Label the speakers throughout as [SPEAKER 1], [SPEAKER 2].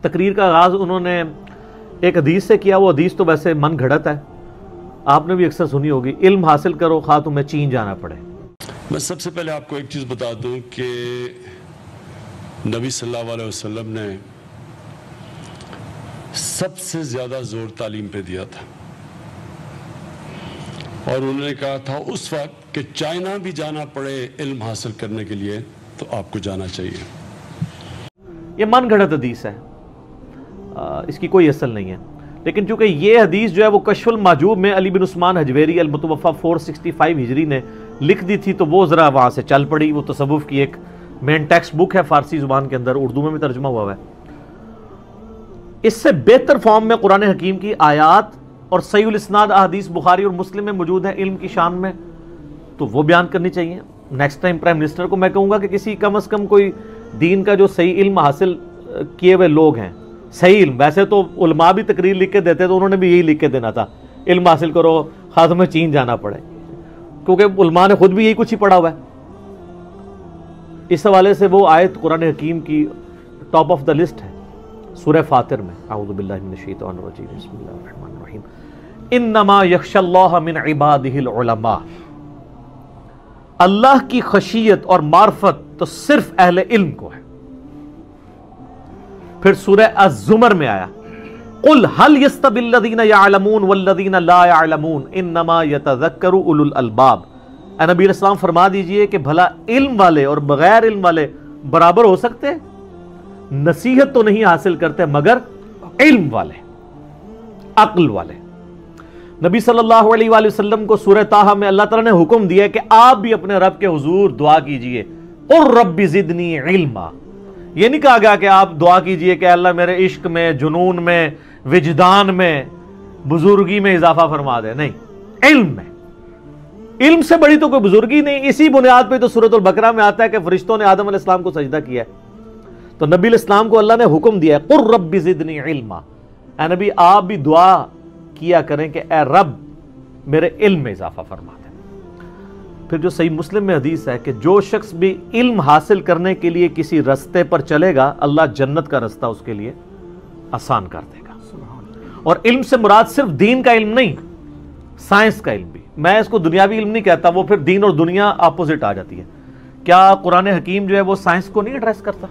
[SPEAKER 1] تقریر کا آغاز انہوں نے ایک حدیث سے کیا. وہ حدیث تو ویسے من گھڑت ہے, آپ نے بھی اکثر سنی ہوگی, علم حاصل کرو خواہ تمہیں چین جانا پڑے.
[SPEAKER 2] میں سب سے پہلے آپ کو ایک چیز بتا دوں کہ نبی صلی اللہ علیہ وسلم نے سب سے زیادہ زور تعلیم پہ دیا تھا, اور انہوں نے کہا تھا اس وقت کہ چائنا بھی جانا پڑے علم حاصل کرنے کے لیے تو آپ کو جانا چاہیے.
[SPEAKER 1] یہ من گھڑت حدیث ہے, اس کی کوئی اصل نہیں ہے, لیکن چونکہ یہ حدیث جو ہے وہ کشف المحجوب میں علی بن عثمان حجویری المتوفا 465 ہجری نے لکھ دی تھی, تو وہ ذرا وہاں سے چل پڑی. وہ تصوف کی ایک مین ٹیکسٹ بک ہے فارسی زبان کے اندر, اردو میں بھی ترجمہ ہوا ہے. اس سے بہتر فارم میں قرآن حکیم کی آیات اور صحیح الاسناد احادیث بخاری اور مسلم میں موجود ہیں علم کی شان میں, تو وہ بیان کرنی چاہیے. نیکسٹ ٹائم پرائم منسٹر کو میں کہوں گا کہ کسی کم از کم کوئی دین کا جو صحیح علم حاصل کیے ہوئے لوگ ہیں, صحیح علم, ویسے تو علماء بھی تقریر لکھ کے دیتے تو انہوں نے بھی یہی لکھ کے دینا تھا, علم حاصل کرو خواہ تمہیں چین جانا پڑے, کیونکہ علماء نے خود بھی یہی کچھ ہی پڑھا ہوا ہے. اس حوالے سے وہ آیت قرآن حکیم کی ٹاپ آف دا لسٹ ہے سورہ فاطر میں, اعوذ باللہ من الشیطان الرجیم, بسم اللہ الرحمن الرحیم, انما یخشی اللہ من عبادہ العلماء. اللہ کی خشیت اور معرفت تو صرف اہل علم کو ہے. پھر سورہ الزمر میں آیا, قل هل يستوي الذين يعلمون والذين لا يعلمون انما يتذكر اولو الالباب. اے نبی علیہ السلام فرما دیجئے کہ بھلا علم والے اور بغیر علم والے برابر ہو سکتے ہیں؟ نصیحت تو نہیں حاصل کرتے مگر علم والے, عقل والے. نبی صلی اللہ علیہ وآلہ وسلم کو سورہ طٰہٰ میں اللہ تعالیٰ نے حکم دیا کہ آپ بھی اپنے رب کے حضور دعا کیجئے, قل رب زدنی علما. یہ نہیں کہا گیا کہ آپ دعا کیجئے کہ اللہ میرے عشق میں, جنون میں, وجدان میں, بزرگی میں اضافہ فرما دے. نہیں, علم میں. علم سے بڑی تو کوئی بزرگی نہیں. اسی بنیاد پہ تو سورۃ البقرہ میں آتا ہے کہ فرشتوں نے آدم علیہ السلام کو سجدہ کیا ہے, تو نبی علیہ السلام کو اللہ نے حکم دیا ہے قل رب زدنی علما. اے نبی آپ بھی دعا کیا کریں کہ اے رب میرے علم میں اضافہ فرما دیں. پھر جو صحیح مسلم میں حدیث ہے کہ جو شخص بھی علم حاصل کرنے کے لیے کسی رستے پر چلے گا, اللہ جنت کا رستہ اس کے لیے آسان کر دے گا. اور علم سے مراد صرف دین کا علم نہیں, سائنس کا علم بھی. میں اس کو دنیاوی علم نہیں کہتا, وہ پھر دین اور دنیا اپوزٹ آ جاتی ہے. کیا قرآن حکیم جو ہے وہ سائنس کو نہیں ایڈریس کرتا؟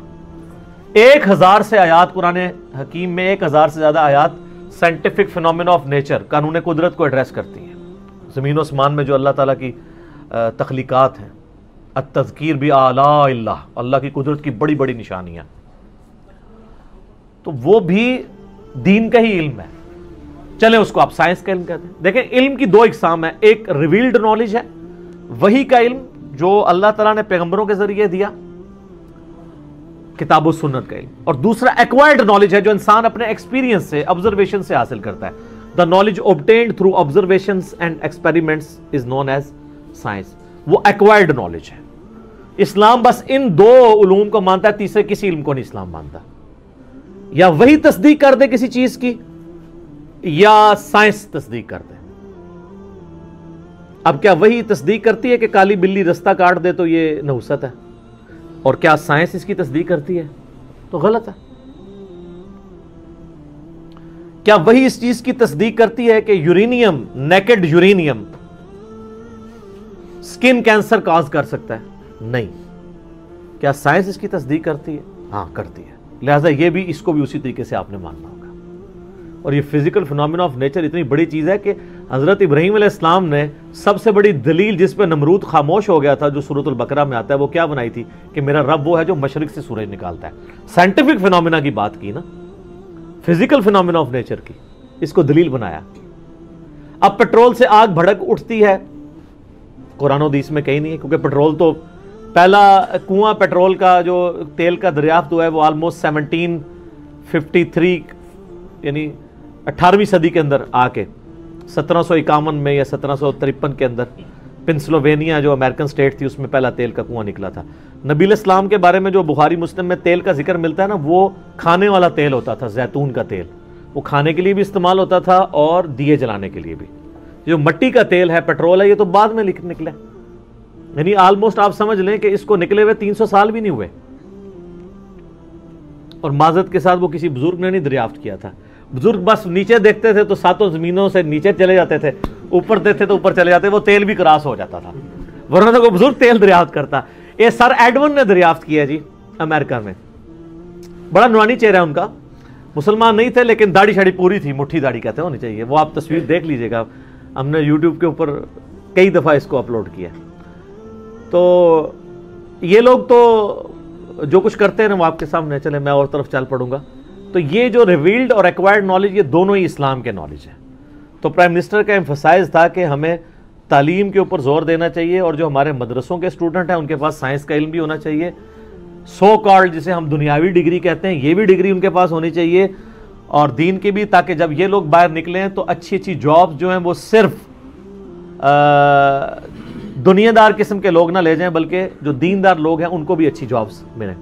[SPEAKER 1] 1000 سے آیات قرآن حکیم میں, 1000 سے زیادہ آیات سائنٹیفک فینومینا آف نیچر, قانون قدرت کو ایڈریس کرتی ہیں. زمین و اسمان میں جو اللہ تعالیٰ کی تخلیقات ہیں, التذکیر بآلاء اللہ, اللہ کی قدرت کی بڑی بڑی نشانیاں, تو وہ بھی دین کا ہی علم ہے. چلیں اس کو آپ سائنس کا علم کہتے ہیں. دیکھیں علم کی 2 اقسام ہیں, ایک ریویلڈ نالج ہے, وہی کا علم جو اللہ تعالیٰ نے پیغمبروں کے ذریعے دیا, کتاب و سنت کا علم, اور دوسرا ایکوائرڈ نالج ہے جو انسان اپنے ایکسپیرینس سے, آبزرویشن سے حاصل کرتا ہے. The knowledge obtained through observations and experiments is known as science. وہ ایکوائرڈ نالج ہے. اسلام بس ان 2 علوم کو مانتا ہے, تیسرے کسی علم کو نہیں اسلام مانتا. یا وہی تصدیق کر دے کسی چیز کی, یا سائنس تصدیق کر دے. اب کیا وہی تصدیق کرتی ہے کہ کالی بلی رستہ کاٹ دے تو یہ نحوست ہے, اور کیا سائنس اس کی تصدیق کرتی ہے؟ تو غلط ہے. کیا وہی اس چیز کی تصدیق کرتی ہے کہ یورینیم, نیکڈ یورینیم سکن کینسر کاز کر سکتا ہے؟ نہیں. کیا سائنس اس کی تصدیق کرتی ہے؟ ہاں کرتی ہے. لہٰذا یہ بھی, اس کو بھی اسی طریقے سے آپ نے ماننا ہوگا. اور یہ فزیکل فینومینا آف نیچر اتنی بڑی چیز ہے کہ حضرت ابراہیم علیہ السلام نے سب سے بڑی دلیل جس پہ نمرود خاموش ہو گیا تھا, جو سورۃ البقرہ میں آتا ہے, وہ کیا بنائی تھی کہ میرا رب وہ ہے جو مشرق سے سورج نکالتا ہے. سائنٹیفک فینومینا کی بات کی نا, فزیکل فینومینا آف نیچر کی, اس کو دلیل بنایا. اب پیٹرول سے آگ بھڑک اٹھتی ہے, قرآن و حدیث میں کہیں نہیں ہے, کیونکہ پیٹرول تو پہلا کنواں پیٹرول کا جو تیل کا دریافت ہوا ہے وہ آلموسٹ 1753 یعنی 18ویں صدی کے اندر آ کے 1751 میں یا 1753 کے اندر پنسلوینیا جو امریکن سٹیٹ تھی اس میں پہلا تیل کا کنواں نکلا تھا. نبی علیہ السلام کے بارے میں جو بخاری مسلم میں تیل کا ذکر ملتا ہے نا, وہ کھانے والا تیل ہوتا تھا, زیتون کا تیل. وہ کھانے کے لیے بھی استعمال ہوتا تھا اور دیے جلانے کے لیے بھی. جو مٹی کا تیل ہے, پیٹرول ہے, یہ تو بعد میں نکلے, یعنی آلموسٹ آپ سمجھ لیں کہ اس کو نکلے ہوئے 300 سال بھی نہیں ہوئے. اور معذرت کے ساتھ وہ کسی بزرگ نے نہیں دریافت کیا تھا. بزرگ بس نیچے دیکھتے تھے تو ساتوں زمینوں سے نیچے چلے جاتے تھے, اوپر دیکھتے تو اوپر چلے جاتے, وہ تیل بھی کراس ہو جاتا تھا, ورنہ تو کوئی بزرگ تیل دریافت کرتا. یہ سر ایڈون نے دریافت کیا جی امریکہ میں. بڑا نورانی چہرہ ہے ان کا, مسلمان نہیں تھے لیکن داڑھی شاڑھی پوری تھی, مٹھی داڑھی کہتے ہونی چاہیے. وہ آپ تصویر دیکھ لیجئے گا, ہم نے یوٹیوب کے اوپر کئی دفعہ اس کو اپلوڈ کیا. تو یہ لوگ تو جو کچھ کرتے ہیں نا وہ آپ کے سامنے. چلے میں اور طرف چل پڑوں گا. تو یہ جو ریویلڈ اور ایکوائرڈ نالج, یہ دونوں ہی اسلام کے نالج ہیں. تو پرائم منسٹر کا ایمفسائز تھا کہ ہمیں تعلیم کے اوپر زور دینا چاہیے, اور جو ہمارے مدرسوں کے اسٹوڈنٹ ہیں ان کے پاس سائنس کا علم بھی ہونا چاہیے. سو کالڈ جسے ہم دنیاوی ڈگری کہتے ہیں, یہ بھی ڈگری ان کے پاس ہونی چاہیے, اور دین کی بھی, تاکہ جب یہ لوگ باہر نکلیں تو اچھی اچھی جابز جو ہیں وہ صرف دنیا دار قسم کے لوگ نہ لے جائیں, بلکہ جو دیندار لوگ ہیں ان کو بھی اچھی جابز ملیں.